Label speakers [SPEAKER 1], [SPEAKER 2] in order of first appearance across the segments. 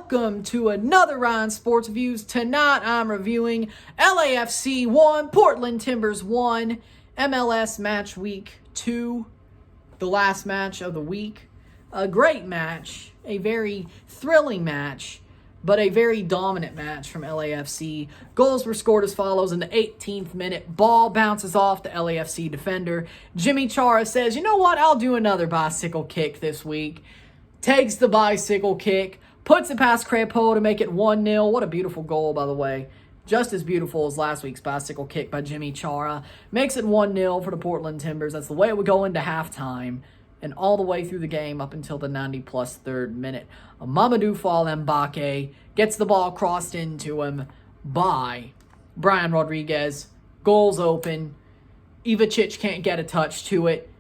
[SPEAKER 1] welcome to another Ryan Sports Reviews. Tonight I'm reviewing LAFC 1, Portland Timbers 1, MLS Match Week 2, the last match of the week. A great match, a very thrilling match, but a very dominant match from LAFC. Goals were scored as follows. In the 18th minute, ball bounces off the LAFC defender. Jimmy Chara says, you know what, I'll do another bicycle kick this week. Takes the bicycle kick, puts it past Crepeau to make it 1-0. What a beautiful goal, by the way. Just as beautiful as last week's bicycle kick by Jimmy Chara. Makes it 1-0 for the Portland Timbers. That's the way it would go into halftime. And all the way through the game up until the 90-plus third minute. Mamadou Fall Mbake gets the ball crossed into him by Brian Rodriguez. Goal's open. Ivacic can't get a touch to it.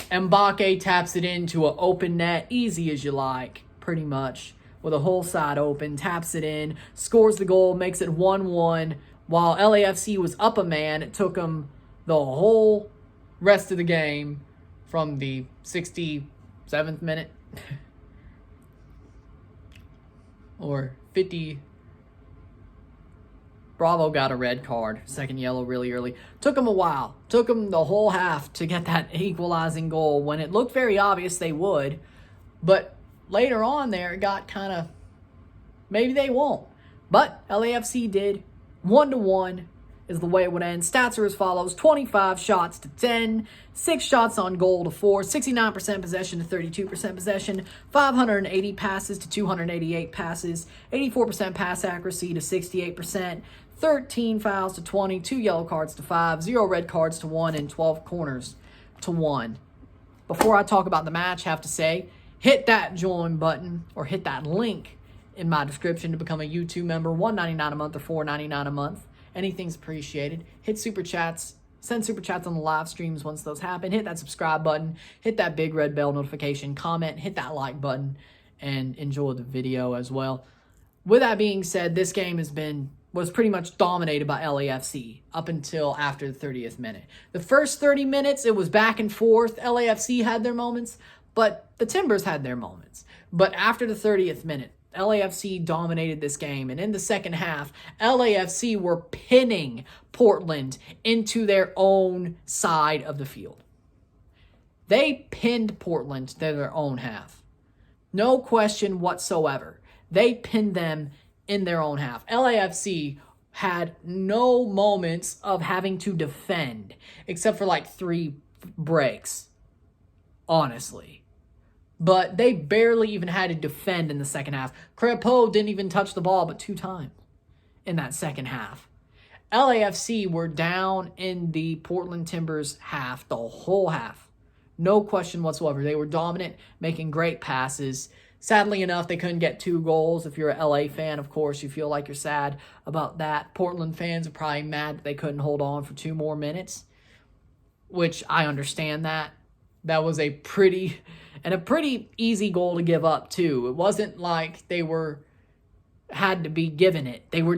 [SPEAKER 1] Mbake taps it into an open net, easy as you like, pretty much, with a whole side open, taps it in, scores the goal, makes it 1-1. While LAFC was up a man, it took them the whole rest of the game from the 67th minute or 50. Bravo got a red card, second yellow really early. Took them a while. Took them the whole half to get that equalizing goal when it looked very obvious they would. But later on there, it got kind of, maybe they won't. But LAFC did. 1-1 is the way it would end. Stats are as follows. 25 shots to 10. 6 shots on goal to 4. 69% possession to 32% possession. 580 passes to 288 passes. 84% pass accuracy to 68%. 13 fouls to 20, 2 yellow cards to 5, 0 red cards to 1, and 12 corners to 1. Before I talk about the match, I have to say, hit that join button or hit that link in my description to become a YouTube member. $1.99 a month or $4.99 a month. Anything's appreciated. Hit super chats. Send super chats on the live streams once those happen. Hit that subscribe button. Hit that big red bell notification. Comment. Hit that like button. And enjoy the video as well. With that being said, this game was pretty much dominated by LAFC up until after the 30th minute. The first 30 minutes, it was back and forth. LAFC had their moments, but the Timbers had their moments. But after the 30th minute, LAFC dominated this game. And in the second half, LAFC were pinning Portland into their own side of the field. They pinned Portland to their own half. No question whatsoever. They pinned them in their own half. LAFC had no moments of having to defend, except for like 3 breaks, honestly. But they barely even had to defend in the second half. Crepeau didn't even touch the ball but 2 times in that second half. LAFC were down in the Portland Timbers half, the whole half. No question whatsoever. They were dominant, making great passes. Sadly enough, they couldn't get 2 goals. If you're an LA fan, of course, you feel like you're sad about that. Portland fans are probably mad that they couldn't hold on for 2 more minutes, which I understand that. That was a pretty easy goal to give up, too. It wasn't like they had to be given it. They were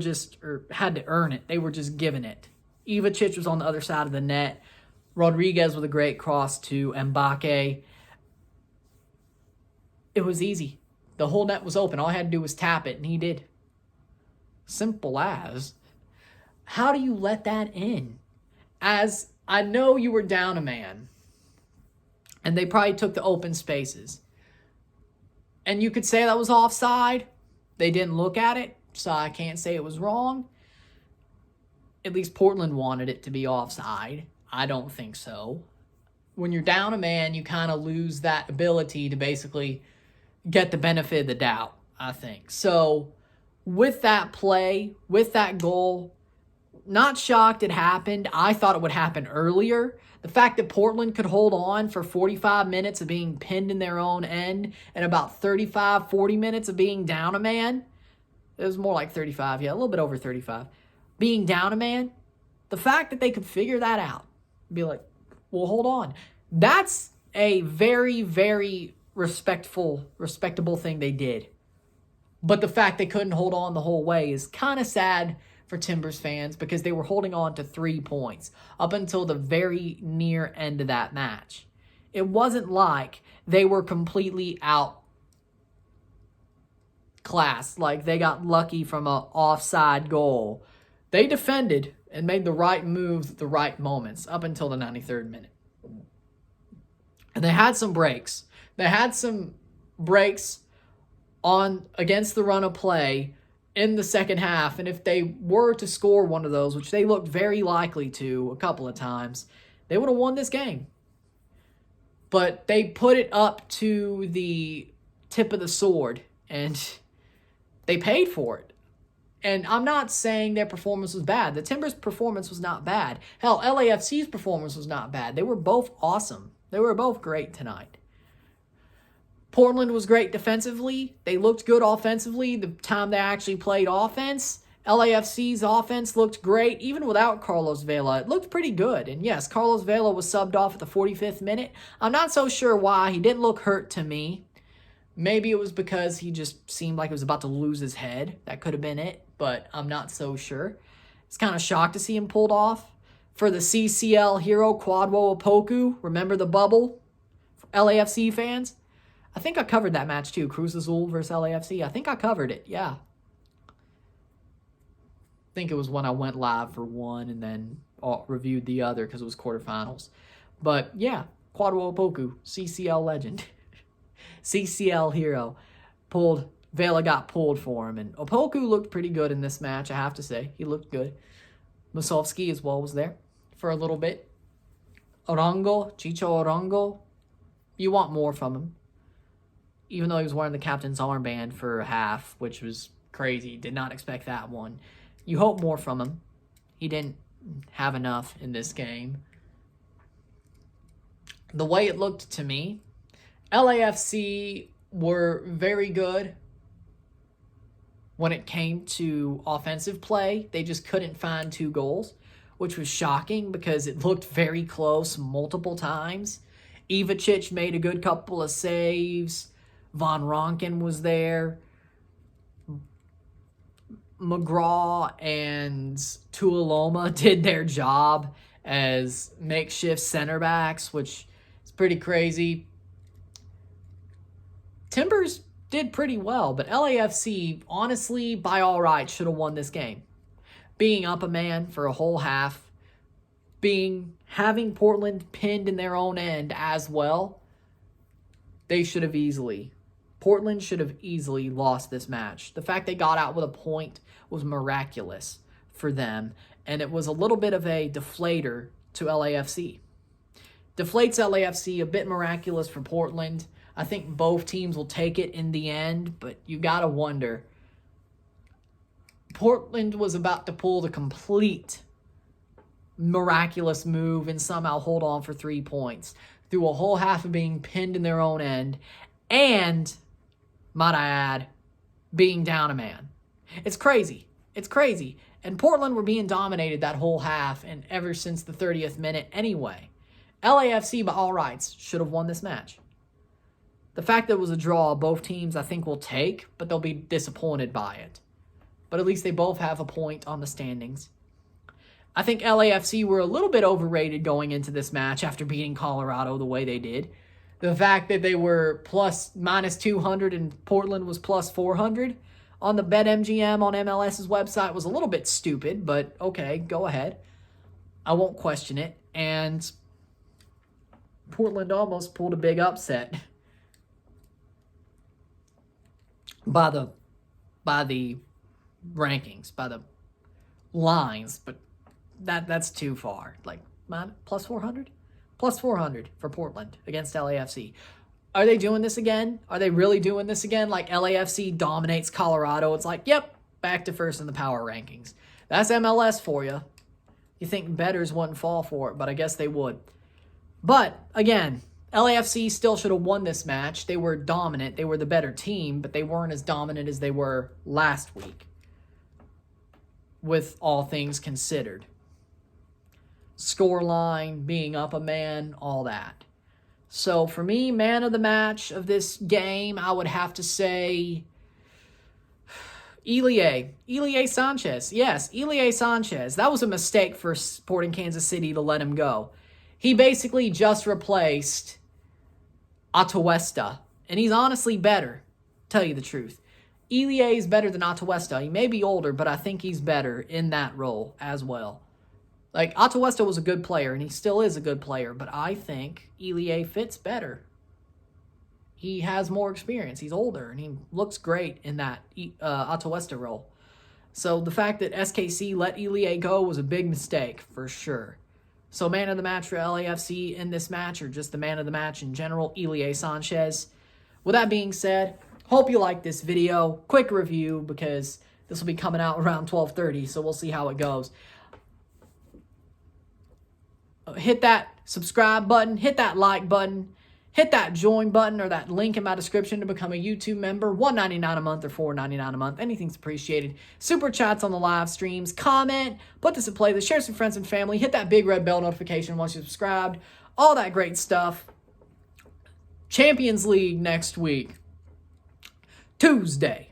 [SPEAKER 1] had to earn it. They were just given it. Ivacic was on the other side of the net. Rodriguez with a great cross to Mbake. It was easy. The whole net was open. All I had to do was tap it, and he did. Simple as. How do you let that in? As I know you were down a man, and they probably took the open spaces. And you could say that was offside. They didn't look at it, so I can't say it was wrong. At least Portland wanted it to be offside. I don't think so. When you're down a man, you kind of lose that ability to basically get the benefit of the doubt, I think. So with that play, with that goal, not shocked it happened. I thought it would happen earlier. The fact that Portland could hold on for 45 minutes of being pinned in their own end and about 35, 40 minutes of being down a man. It was more like 35, yeah, a little bit over 35. Being down a man. The fact that they could figure that out. Be like, well, hold on. That's a very, very respectable thing they did. But the fact they couldn't hold on the whole way is kind of sad for Timbers fans because they were holding on to 3 points up until the very near end of that match. It wasn't like they were completely out class, like they got lucky from an offside goal. They defended and made the right moves at the right moments up until the 93rd minute. And they had some breaks. They had some breaks on against the run of play in the second half. And if they were to score one of those, which they looked very likely to a couple of times, they would have won this game. But they put it up to the tip of the sword, and they paid for it. And I'm not saying their performance was bad. The Timbers' performance was not bad. Hell, LAFC's performance was not bad. They were both awesome. They were both great tonight. Portland was great defensively. They looked good offensively the time they actually played offense. LAFC's offense looked great, even without Carlos Vela. It looked pretty good. And yes, Carlos Vela was subbed off at the 45th minute. I'm not so sure why. He didn't look hurt to me. Maybe it was because he just seemed like he was about to lose his head. That could have been it, but I'm not so sure. It's kind of shocked to see him pulled off. For the CCL hero, Kwadwo Opoku, remember the bubble? For LAFC fans? I think I covered that match too. Cruz Azul versus LAFC. I think I covered it, yeah. I think it was when I went live for one and then reviewed the other because it was quarterfinals. But yeah, Kwadwo Opoku, CCL legend. CCL hero. Vela got pulled for him. And Opoku looked pretty good in this match, I have to say. He looked good. Musovski as well was there for a little bit. Chicho Orongo. You want more from him. Even though he was wearing the captain's armband for half, which was crazy. Did not expect that one. You hope more from him. He didn't have enough in this game. The way it looked to me, LAFC were very good when it came to offensive play. They just couldn't find 2 goals, which was shocking because it looked very close multiple times. Ivacic made a good couple of saves. Von Ronken was there. McGraw and Tuiloma did their job as makeshift center backs, which is pretty crazy. Timbers did pretty well, but LAFC, honestly, by all rights, should have won this game. Being up a man for a whole half, having Portland pinned in their own end as well, Portland should have easily lost this match. The fact they got out with a point was miraculous for them, and it was a little bit of a deflator to LAFC. Deflates LAFC, a bit miraculous for Portland. I think both teams will take it in the end, but you got to wonder. Portland was about to pull the complete miraculous move and somehow hold on for 3 points through a whole half of being pinned in their own end and, might I add, being down a man. It's crazy. It's crazy. And Portland were being dominated that whole half and ever since the 30th minute anyway. LAFC, by all rights, should have won this match. The fact that it was a draw, both teams I think will take, but they'll be disappointed by it. But at least they both have a point on the standings. I think LAFC were a little bit overrated going into this match after beating Colorado the way they did. The fact that they were minus 200 and Portland was plus 400 on the BetMGM on MLS's website was a little bit stupid, but okay, go ahead. I won't question it. And Portland almost pulled a big upset by the rankings, by the lines, but that's too far. Like plus 400? Plus 400 for Portland against LAFC. Are they doing this again? Are they really doing this again? Like LAFC dominates Colorado. It's like, yep, back to first in the power rankings. That's MLS for you. You think bettors wouldn't fall for it, but I guess they would. But, again, LAFC still should have won this match. They were dominant. They were the better team, but they weren't as dominant as they were last week, with all things considered. Scoreline, being up a man, all that. So for me, man of the match of this game, I would have to say Elie Sanchez. Yes, Elie Sanchez. That was a mistake for Sporting Kansas City to let him go. He basically just replaced Atuesta, and he's honestly better, tell you the truth. Elie is better than Atuesta. He may be older, but I think he's better in that role as well. Like, Atuesta was a good player, and he still is a good player, but I think Elie fits better. He has more experience. He's older, and he looks great in that Atuesta role. So the fact that SKC let Elie go was a big mistake, for sure. So man of the match for LAFC in this match, or just the man of the match in general, Elie Sanchez. With that being said, hope you like this video. Quick review, because this will be coming out around 12:30, so we'll see how it goes. Hit that subscribe button, hit that like button, hit that join button or that link in my description to become a YouTube member. $1.99 a month or $4.99 a month. Anything's appreciated. Super chats on the live streams. Comment. Put this in playlist. Share some friends and family. Hit that big red bell notification once you're subscribed. All that great stuff. Champions League next week. Tuesday.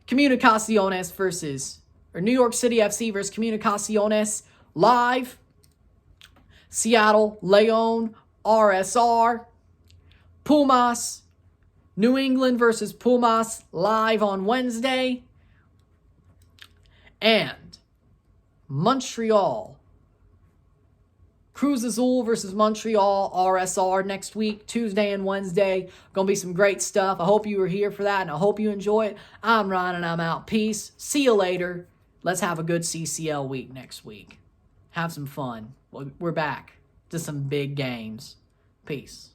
[SPEAKER 1] Comunicaciones New York City FC versus Comunicaciones live. Seattle, Leon, RSR. Pumas, New England versus Pumas live on Wednesday. And Montreal, Cruz Azul versus Montreal, RSR next week, Tuesday and Wednesday. Going to be some great stuff. I hope you were here for that, and I hope you enjoy it. I'm Ryan, and I'm out. Peace. See you later. Let's have a good CCL week next week. Have some fun. We're back to some big games. Peace.